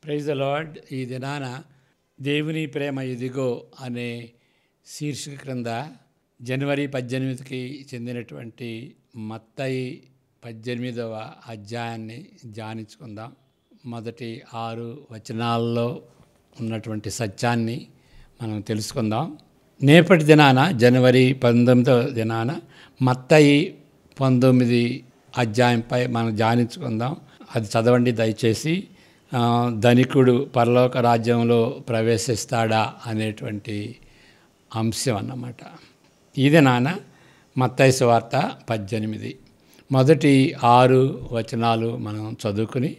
Praise the lord. ఈ దినాన దేవుని ప్రేమ ఇదిగో అనే శీర్షిక క్రింద జనవరి 18కి చెందినటువంటి మత్తయి 18వ అధ్యాయాన్ని ధ్యానించుకుందాం. మొదటి 6 వచనాల్లో ఉన్నటువంటి సత్యాన్ని మనం తెలుసుకుందాం. నేపటి దినాన జనవరి 19వ దినాన మత్తయి 19 అధ్యాయంపై మనం ధ్యానించుకుందాం. అది చదవండి దయచేసి. ధనికుడు పరలోక రాజ్యంలో ప్రవేశిస్తాడా అనేటువంటి అంశం అన్నమాట. ఈ దినాన మత్తయి సువార్త 18 మొదటి 6 వచనాలు మనం చదువుకుని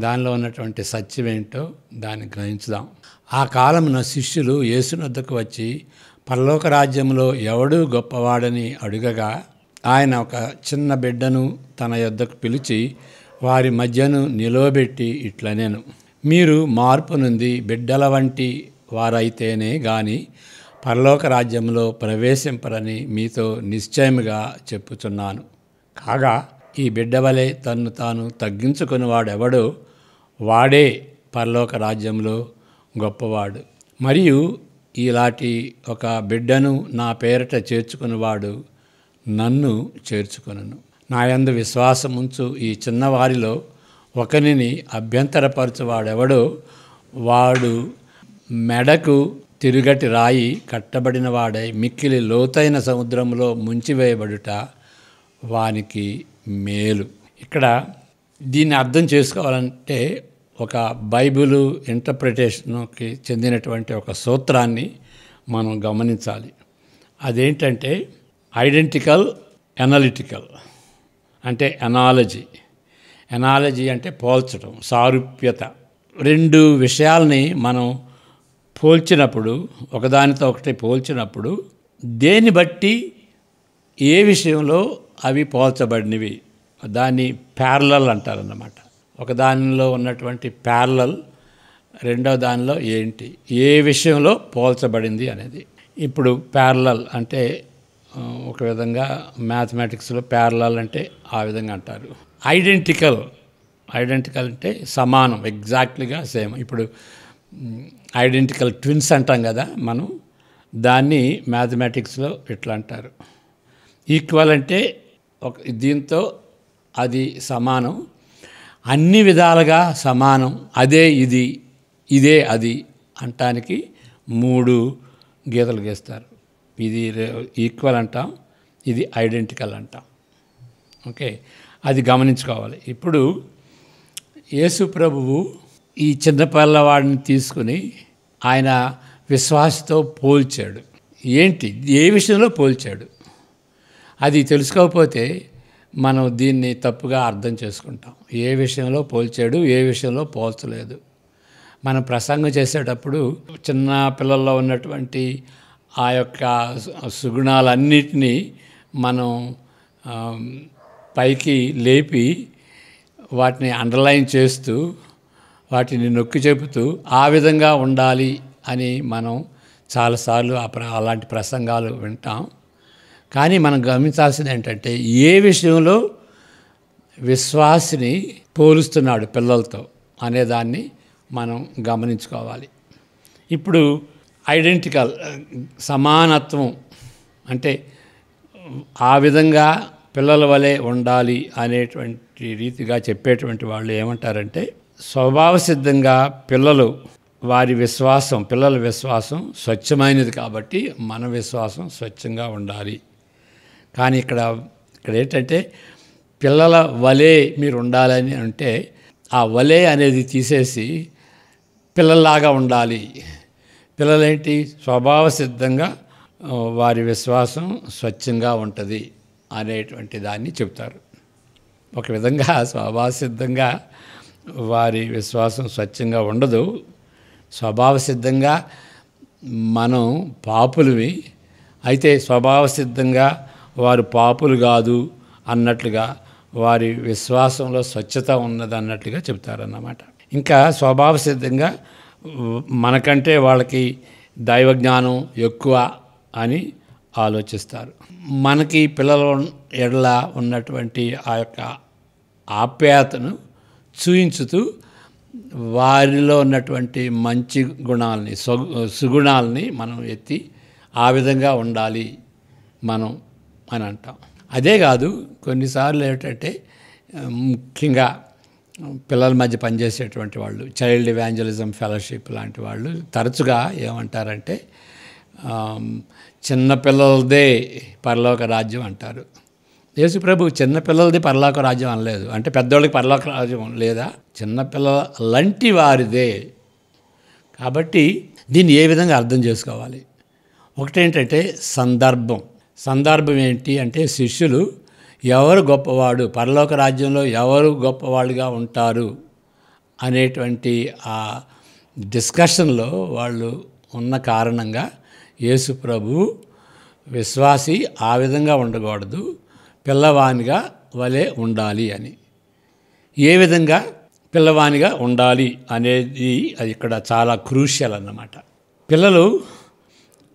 దానిలో ఉన్నటువంటి సత్యం ఏంటో దాన్ని గ్రహించుదాం. ఆ కాలమున శిష్యులు యేసుని వద్దకు వచ్చి పరలోక రాజ్యంలో ఎవడు గొప్పవాడని అడుగగా ఆయన ఒక చిన్న బిడ్డను తన యొద్దకు పిలిచి వారి మధ్యను నిలవబెట్టి ఇట్లనెను, మీరు మార్పు నుండి బిడ్డల వంటి వారైతేనే గాని పరలోక రాజ్యంలో ప్రవేశింపరని మీతో నిశ్చయముగా చెప్పుచున్నాను. కాగా ఈ బిడ్డ వలె తన్ను తాను తగ్గించుకుని వాడెవడో వాడే పరలోక రాజ్యంలో గొప్పవాడు. మరియు ఇలాంటి ఒక బిడ్డను నా పేరట చేర్చుకునివాడు నన్ను చేర్చుకొనును. నాయందు విశ్వాసముంచు ఈ చిన్నవారిలో ఒకనిని అభ్యంతరపరచువాడెవడో వాడు మెడకు తిరుగటి రాయి కట్టబడిన వాడై మిక్కిలి లోతైన సముద్రంలో ముంచివేయబడుట వానికి మేలు. ఇక్కడ దీన్ని అర్థం చేసుకోవాలంటే ఒక బైబిలు ఇంటర్ప్రిటేషన్కి చెందినటువంటి ఒక సూత్రాన్ని మనం గమనించాలి. అదేంటంటే ఐడెంటికల్ ఎనాలిటికల్ అంటే ఎనాలజీ అంటే పోల్చడం, సారూప్యత. రెండు విషయాల్ని మనం పోల్చినప్పుడు, ఒకదానితో ఒకటి పోల్చినప్పుడు దేన్ని బట్టి ఏ విషయంలో అవి పోల్చబడినవి దాన్ని ప్యారలల్ అంటారన్నమాట. ఒకదానిలో ఉన్నటువంటి ప్యారలల్ రెండో దానిలో ఏంటి, ఏ విషయంలో పోల్చబడింది అనేది. ఇప్పుడు ప్యారలల్ అంటే ఒక విధంగా మ్యాథమెటిక్స్లో ప్యారలల్ అంటే ఆ విధంగా అంటారు. ఐడెంటికల్ అంటే సమానం, ఎగ్జాక్ట్లీగా సేమ్. ఇప్పుడు ఐడెంటికల్ ట్విన్స్ అంటాం కదా మనం, దాన్ని మ్యాథమెటిక్స్లో ఇట్లా అంటారు. ఈక్వల్ అంటే దీంతో అది సమానం, అన్ని విధాలుగా సమానం, అదే ఇది, ఇదే అది అంటానికి 3 గీతలు గీస్తారు. ఇది ఈక్వల్ అంటాం, ఇది ఐడెంటికల్ అంటాం. ఓకే, అది గమనించుకోవాలి. ఇప్పుడు యేసు ప్రభువు ఈ చిన్న పిల్లవాడిని తీసుకుని ఆయన విశ్వాసతో పోల్చాడు. ఏంటి, ఏ విషయంలో పోల్చాడు అది తెలుసుకోకపోతే మనం దీన్ని తప్పుగా అర్థం చేసుకుంటాం. ఏ విషయంలో పోల్చాడు, ఏ విషయంలో పోల్చలేదు. మనం ప్రసంగం చేసేటప్పుడు చిన్న పిల్లల్లో ఉన్నటువంటి ఆ యొక్క సుగుణాలన్నిటినీ మనం పైకి లేపి వాటిని అండర్లైన్ చేస్తూ వాటిని నొక్కి చెబుతూ ఆ విధంగా ఉండాలి అని మనం చాలాసార్లు అలాంటి ప్రసంగాలు వింటాం. కానీ మనం గమనించాల్సింది ఏంటంటే ఏ విషయంలో విశ్వాసిని పోలుస్తున్నాడు పిల్లలతో అనేదాన్ని మనం గమనించుకోవాలి. ఇప్పుడు ఐడెంటికల్ సమానత్వం అంటే ఆ విధంగా పిల్లల వలె ఉండాలి అనేటువంటి రీతిగా చెప్పేటువంటి వాళ్ళు ఏమంటారంటే స్వభావ సిద్ధంగా పిల్లల విశ్వాసం స్వచ్ఛమైనది కాబట్టి మన విశ్వాసం స్వచ్ఛంగా ఉండాలి. కానీ ఇక్కడ ఏంటంటే పిల్లల వలె మీరు ఉండాలని అంటే ఆ వలె అనేది తీసేసి పిల్లల్లాగా ఉండాలి. పిల్లలేంటి, స్వభావ సిద్ధంగా వారి విశ్వాసం స్వచ్ఛంగా ఉంటుంది అనేటువంటి దాన్ని చెప్తారు. ఒక విధంగా స్వభావ సిద్ధంగా వారి విశ్వాసం స్వచ్ఛంగా ఉండదు. స్వభావ సిద్ధంగా మనం పాపులవి, అయితే స్వభావ సిద్ధంగా వారు పాపులు కాదు అన్నట్లుగా వారి విశ్వాసంలో స్వచ్ఛత ఉన్నది అన్నట్లుగా చెప్తారన్నమాట. ఇంకా స్వభావ సిద్ధంగా మనకంటే వాళ్ళకి దైవజ్ఞానం ఎక్కువ అని ఆలోచిస్తారు. మనకి పిల్లల ఎడల ఉన్నటువంటి ఆ యొక్క ఆప్యాయతను చూయించుతూ వారిలో ఉన్నటువంటి మంచి గుణాలని సుగుణాలని మనం ఎత్తి ఆ విధంగా ఉండాలి మనం అని అంటాం. అదే కాదు, కొన్నిసార్లు ఏమిటంటే ముఖ్యంగా పిల్లల మధ్య పనిచేసేటువంటి వాళ్ళు, చైల్డ్ ఎవాంజలిజం ఫెలోషిప్ లాంటి వాళ్ళు తరచుగా ఏమంటారంటే చిన్నపిల్లలదే పరలోక రాజ్యం అంటారు. యేసుప్రభు చిన్నపిల్లలది పరలోక రాజ్యం అనలేదు. అంటే పెద్దోళ్ళకి పరలోక రాజ్యం లేదా, చిన్నపిల్లల లాంటి వారిదే. కాబట్టి దీన్ని ఏ విధంగా అర్థం చేసుకోవాలి? ఒకటేంటంటే సందర్భం ఏంటి అంటే, శిష్యులు ఎవరు గొప్పవాడు, పరలోక రాజ్యంలో ఎవరు గొప్పవాళ్ళుగా ఉంటారు అనేటువంటి ఆ డిస్కషన్లో వాళ్ళు ఉన్న కారణంగా యేసుప్రభు విశ్వాసి ఆ విధంగా ఉండకూడదు, పిల్లవానిగా వలె ఉండాలి అని. ఏ విధంగా పిల్లవానిగా ఉండాలి అనేది అది ఇక్కడ చాలా క్రూషియల్ అన్నమాట. పిల్లలు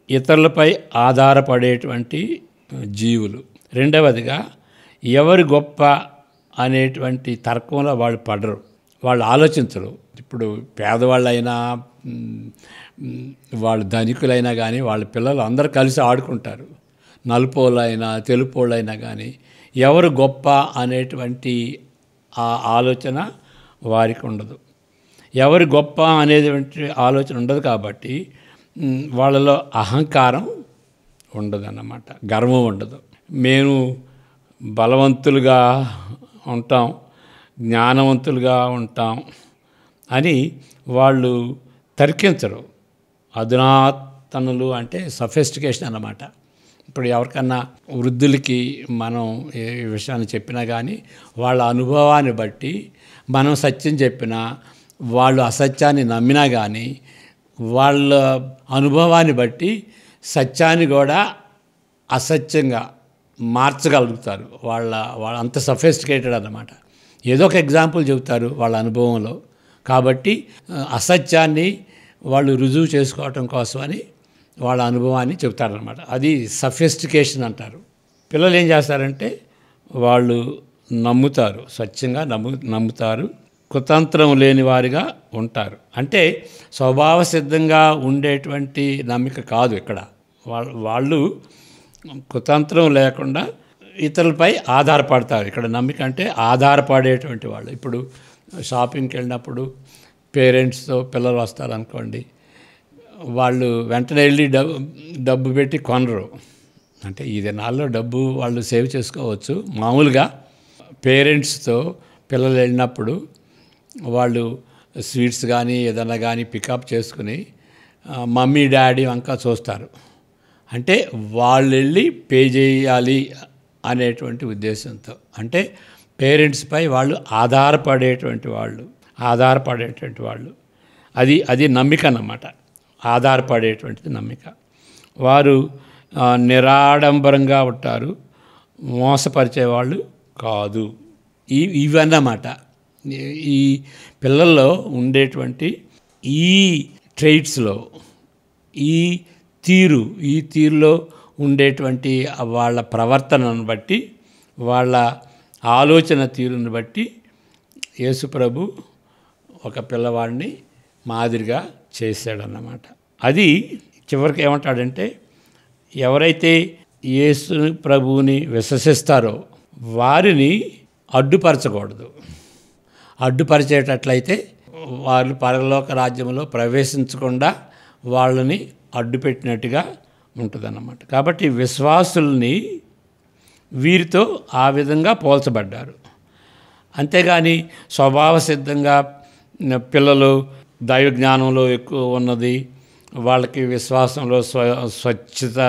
ఇతరులపై ఆధారపడేటువంటి జీవులు. రెండవదిగా ఎవరు గొప్ప అనేటువంటి తర్కంలో వాళ్ళు పడరు, వాళ్ళు ఆలోచించరు. ఇప్పుడు పేదవాళ్ళైనా వాళ్ళు ధనికులైనా కానీ వాళ్ళ పిల్లలు అందరూ కలిసి ఆడుకుంటారు. నలుపోళ్ళైనా తెలుపోళ్ళైనా కానీ ఎవరు గొప్ప అనేటువంటి ఆ ఆలోచన వారికి ఉండదు. ఎవరు గొప్ప అనేటువంటి ఆలోచన ఉండదు కాబట్టి వాళ్ళలో అహంకారం ఉండదన్నమాట, గర్వం ఉండదు. మేము బలవంతులుగా ఉంటాం, జ్ఞానవంతులుగా ఉంటాం అని వాళ్ళు తర్కించరు. అధునాతనులు అంటే సఫిస్టికేషన్ అన్నమాట. ఇప్పుడు ఎవరికన్నా వృద్ధులకి మనం ఏ విషయాన్ని చెప్పినా కానీ వాళ్ళ అనుభవాన్ని బట్టి మనం సత్యం చెప్పినా, వాళ్ళు అసత్యాన్ని నమ్మినా కానీ వాళ్ళ అనుభవాన్ని బట్టి సత్యాన్ని కూడా అసత్యంగా మార్చగలుగుతారు. వాళ్ళ అంత సఫిస్టికేటెడ్ అన్నమాట. ఏదో ఒక ఎగ్జాంపుల్ చెబుతారు వాళ్ళ అనుభవంలో. కాబట్టి అసత్యాన్ని వాళ్ళు రుజువు చేసుకోవటం కోసమని వాళ్ళ అనుభవాన్ని చెబుతారనమాట. అది సఫిస్టికేషన్ అంటారు. పిల్లలు ఏం చేస్తారంటే వాళ్ళు నమ్ముతారు, స్వచ్ఛంగా నమ్ముతారు, కుతంత్రం లేని వారిగా ఉంటారు. అంటే స్వభావ సిద్ధంగా ఉండేటువంటి నమ్మిక కాదు ఇక్కడ. వాళ్ళు కుతంత్రం లేకుండా ఇతరులపై ఆధారపడతారు. ఇక్కడ నమ్మిక అంటే ఆధారపడేటువంటి వాళ్ళు. ఇప్పుడు షాపింగ్కి వెళ్ళినప్పుడు పేరెంట్స్తో పిల్లలు వస్తారనుకోండి, వాళ్ళు వెంటనే వెళ్ళి డబ్బు పెట్టి కొనరు. అంటే ఈ దినాల్లో డబ్బు వాళ్ళు సేవ్ చేసుకోవచ్చు. మామూలుగా పేరెంట్స్తో పిల్లలు వెళ్ళినప్పుడు వాళ్ళు స్వీట్స్ కానీ ఏదైనా కానీ పికప్ చేసుకుని మమ్మీ డాడీ వంక చూస్తారు. అంటే వాళ్ళు వెళ్ళి పే చేయాలి అనేటువంటి ఉద్దేశంతో. అంటే పేరెంట్స్పై వాళ్ళు ఆధారపడేటువంటి వాళ్ళు. అది నమ్మిక అన్నమాట. ఆధారపడేటువంటిది నమ్మిక. వారు నిరాడంబరంగా ఉంటారు, మోసపరిచేవాళ్ళు కాదు. ఇవన్నమాట ఈ పిల్లల్లో ఉండేటువంటి ఈ ట్రైట్స్లో, ఈ తీరులో ఉండేటువంటి వాళ్ళ ప్రవర్తనను బట్టి, వాళ్ళ ఆలోచన తీరును బట్టి యేసుప్రభు ఒక పిల్లవాడిని మాదిరిగా చేశాడన్నమాట. అది చివరికి ఏమంటాడంటే, ఎవరైతే యేసు ప్రభువుని విశ్వసిస్తారో వారిని అడ్డుపరచకూడదు. అడ్డుపరిచేటట్లయితే వాళ్ళు పరలోక రాజ్యంలో ప్రవేశించకుండా వాళ్ళని అడ్డుపెట్టినట్టుగా ఉంటుందన్నమాట. కాబట్టి విశ్వాసుల్ని వీరితో ఆ విధంగా పోల్చబడ్డారు. అంతేగాని స్వభావ సిద్ధంగా పిల్లలు దైవ జ్ఞానంలో ఎక్కువ ఉన్నది, వాళ్ళకి విశ్వాసంలో స్వచ్ఛత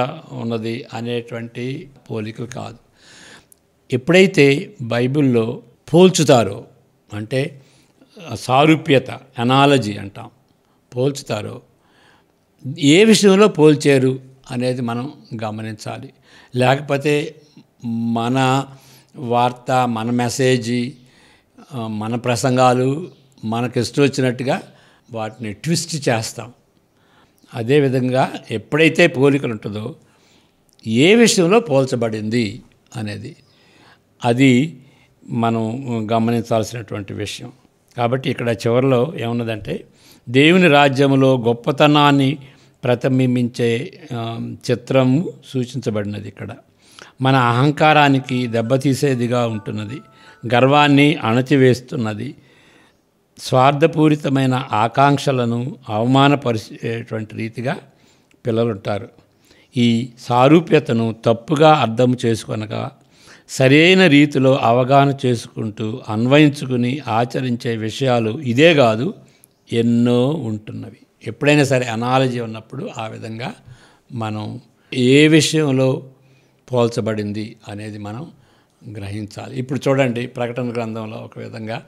ఉన్నది అనేటువంటి పోలికలు కాదు. ఎప్పుడైతే బైబిల్లో పోల్చుతారో, అంటే సారూప్యత, అనాలజీ అంటాం, పోల్చుతారో, ఏ విషయంలో పోల్చారు అనేది మనం గమనించాలి. లేకపోతే మన వార్త, మన మెసేజీ, మన ప్రసంగాలు మనకి ఇష్టం వచ్చినట్టుగా వాటిని ట్విస్ట్ చేస్తాం. అదేవిధంగా ఎప్పుడైతే పోలికలు ఉంటుందో, ఏ విషయంలో పోల్చబడింది అనేది అది మనం గమనించాల్సినటువంటి విషయం. కాబట్టి ఇక్కడ చివరిలో ఏమున్నదంటే దేవుని రాజ్యములో గొప్పతనాన్ని ప్రతిబింబించే చిత్రము సూచించబడినది. ఇక్కడ మన అహంకారానికి దెబ్బతీసేదిగా ఉంటున్నది, గర్వాన్ని అణచివేస్తున్నది, స్వార్థపూరితమైన ఆకాంక్షలను అవమానపరిచేటువంటి రీతిగా పిల్లలు ఉంటారు. ఈ సారూప్యతను తప్పుగా అర్థం చేసుకొనక సరైన రీతిలో అవగాహన చేసుకుంటూ అన్వయించుకుని ఆచరించే విషయాలు ఇదే కాదు, ఎన్నో ఉంటున్నవి. ఎప్పుడైనా సరే అనాలజీ ఉన్నప్పుడు ఆ విధంగా మనం ఏ విషయంలో పోల్చబడింది అనేది మనం గ్రహించాలి. ఇప్పుడు చూడండి, ప్రకటన గ్రంథంలో ఒక విధంగా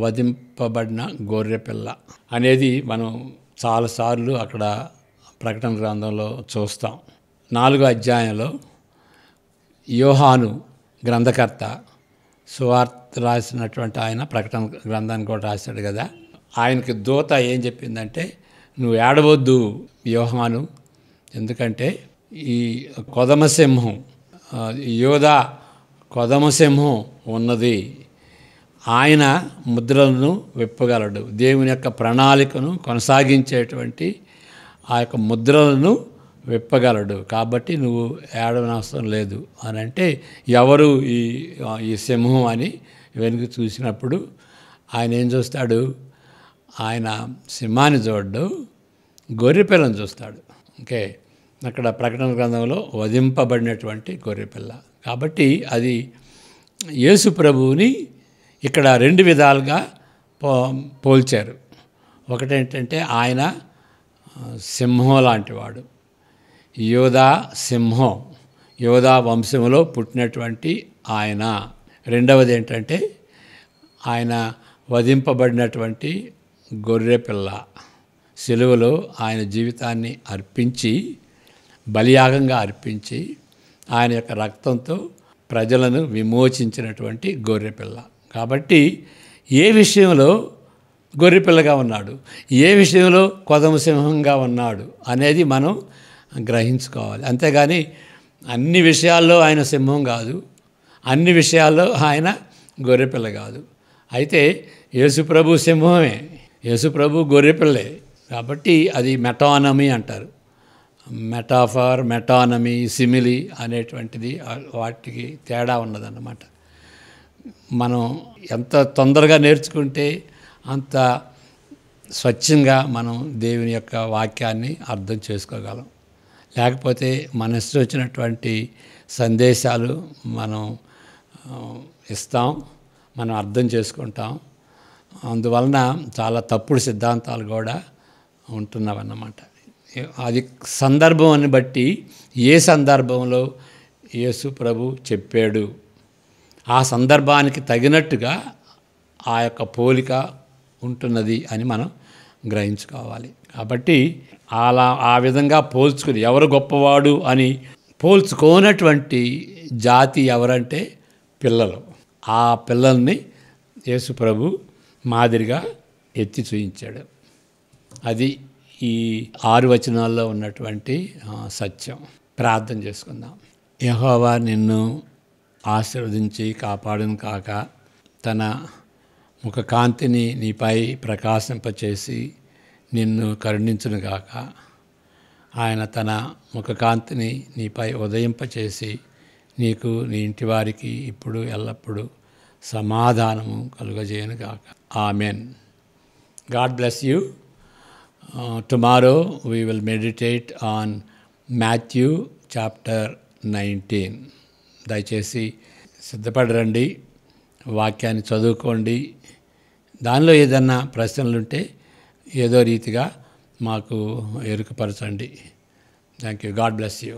వధింపబడిన గొర్రెపిల్ల అనేది మనం చాలాసార్లు అక్కడ ప్రకటన గ్రంథంలో చూస్తాం. 4వ అధ్యాయంలో యోహాను గ్రంథకర్త సువార్త రాసినటువంటి ఆయన ప్రకటన గ్రంథాన్ని కూడా రాశాడు కదా, ఆయనకి దూత ఏం చెప్పిందంటే, నువ్వు ఏడవద్దు యోహాను, ఎందుకంటే ఈ కొదమసింహం, యోధా కొదమసింహం ఉన్నది, ఆయన ముద్రలను విప్పగలడు, దేవుని యొక్క ప్రణాళికను కొనసాగించేటువంటి ఆ యొక్క ముద్రలను విప్పగలడు, కాబట్టి నువ్వు ఏడవనవసరం లేదు అని అంటే, ఎవరు ఈ సింహం అని వెనుక చూసినప్పుడు ఆయన ఏం చూస్తాడు? ఆయన సింహాన్ని చూడడు, గొర్రెపిల్లని చూస్తాడు. ఓకే, అక్కడ ప్రకటన గ్రంథంలో వధింపబడినటువంటి గొర్రెపిల్ల. కాబట్టి అది యేసు ప్రభువుని ఇక్కడ 2 విధాలుగా పోల్చారు. ఒకటేంటంటే ఆయన సింహం లాంటివాడు, యోధా సింహం, యోధా వంశంలో పుట్టినటువంటి ఆయన. రెండవది ఏంటంటే ఆయన వధింపబడినటువంటి గొర్రెపిల్ల, సిలువలో ఆయన జీవితాన్ని అర్పించి, బలియాగంగా అర్పించి ఆయన యొక్క రక్తంతో ప్రజలను విమోచించినటువంటి గొర్రెపిల్ల. కాబట్టి ఏ విషయంలో గొర్రెపిల్లగా ఉన్నాడు, ఏ విషయంలో కొదమసింహంగా ఉన్నాడు అనేది మనం గ్రహించుకోవాలి. అంతేగాని అన్ని విషయాల్లో ఆయన సింహం కాదు, అన్ని విషయాల్లో ఆయన గొర్రెపిల్ల కాదు. అయితే యేసుప్రభు సింహమే, యేసుప్రభు గొర్రెపిల్లే. కాబట్టి అది మెటానమీ అంటారు. మెటాఫర్, మెటానమీ, సిమిలి అనేటువంటిది వాటికి తేడా ఉన్నదన్నమాట. మనం ఎంత తొందరగా నేర్చుకుంటే అంత స్వచ్ఛంగా మనం దేవుని యొక్క వాక్యాన్ని అర్థం చేసుకోగలం. లేకపోతే మన ఇష్టం వచ్చినటువంటి సందేశాలు మనం ఇస్తాం, మనం అర్థం చేసుకుంటాం. అందువలన చాలా తప్పుడు సిద్ధాంతాలు కూడా ఉంటున్నవన్నమాట. అది సందర్భాన్ని బట్టి ఏ సందర్భంలో యేసు ప్రభు చెప్పాడు, ఆ సందర్భానికి తగినట్టుగా ఆ యొక్క పోలిక ఉంటున్నది అని మనం గ్రహించుకోవాలి. కాబట్టి ఆ విధంగా పోల్చుకుని ఎవరు గొప్పవాడు అని పోల్చుకోనటువంటి జాతి ఎవరంటే పిల్లలు. ఆ పిల్లల్ని యేసు ప్రభు మాదిరిగా ఎత్తి చూయించాడు. అది ఈ 6 వచనాల్లో ఉన్నటువంటి సత్యం. ప్రార్థన చేసుకుందాం. యెహోవా నిన్ను ఆశీర్వదించి కాపాడును కాక, తన ముఖకాంతిని నీపై ప్రకాశింపచేసి నిన్ను కరుణించును గాక. ఆయన తన ముఖకాంతిని నీపై ఉదయింపచేసి నీకు నీ ఇంటి వారికి ఇప్పుడు ఎల్లప్పుడూ సమాధానము కలుగజేయను గాక. Amen. God bless you. Tomorrow we will meditate on Matthew chapter 19. దయచేసి సిద్ధపడి రండి, వాక్యాన్ని చదువుకోండి. దానిలో ఏదన్నా ప్రశ్నలుంటే ఏదో రీతిగా మాకు ఎరుకపరచండి. Thank you. God bless you.